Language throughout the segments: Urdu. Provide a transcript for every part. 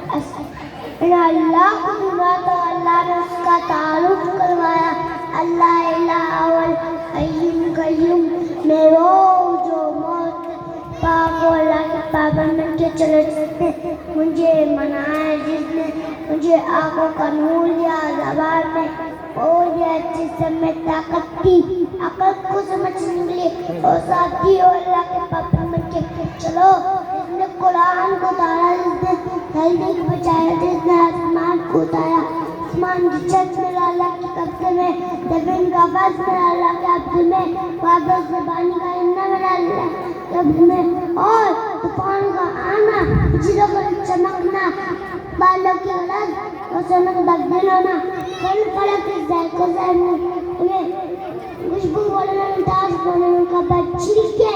اللہ کو ڈھونڈا تو اللہ نے اس کا تعارف کروایا. اللہ الہ والحی القیوم میں وہ جو موت پاک و اللہ کے پابند بن کے چلے جاتے. مجھے منایا جس نے مجھے آنکھوں کا نور دیا, زبان میں اور یہ جسم میں طاقت دی, عقل کو سمجھنے کے لیے اور ساتھی اور اللہ کے پابند بن کے چلو. جس نے قرآن کو اتارا, جس نے ہلدی کو بچایا, جس نے آسمان کو اتارا, آسمان کی چھت میں اللہ کے قبضے میں, زمین کا فرش میں اللہ کے قبضے میں, بادل سے پانی کا گرنا میں اللہ کے قبضے میں, اور طوفان کا آنا, بجلیوں کا چمکنا, بالوں کی غلط موسم کا تبدیل ہونا, کل فلک کے ذائقے سے انہیں خوشبو بولنے میں تاج بولنے میں کبر چھلکے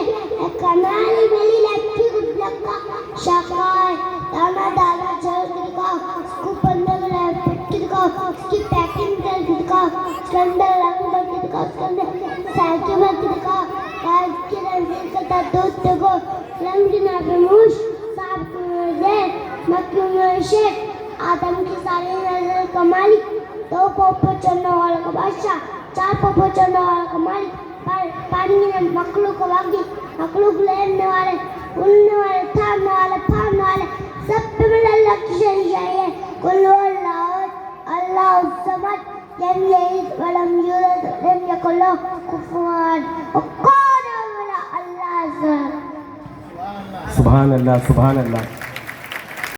کنالی میلی لپٹی گدلک کا شاکار دانا دانا چل کے دکھاؤ, اس کو پندے میں لپٹ کے دکھاؤ, اس کی پیکنگ کر کے دکھاؤ, اس کے اندر رنگ بھر کے دکھاؤ, اس کے اندر سائکل بھر کے دکھاؤ, کاج کے رنزیر کا دودھ دیکھو, رنگ نابنوش صاحب کی زیر مکیوں میں شیخ آدم کی ساری نظر کا مالک, دو پوپو چڑھنے والا کا بادشاہ, چار پوپو چڑھنے والا کا مالک, پانی میں مخلوق کا واقعی, مخلوق لینے والے, اڑنے والے, تھامنے والے, پھاڑنے والے, سب پہ مل اللہ کی شہنشاہی ہے. قل هو اللہ اللہ الصمد لم یلد ولم یولد ولم یکن له کفوا احد وقال اللہ. سبحان اللہ, سبحان اللہ.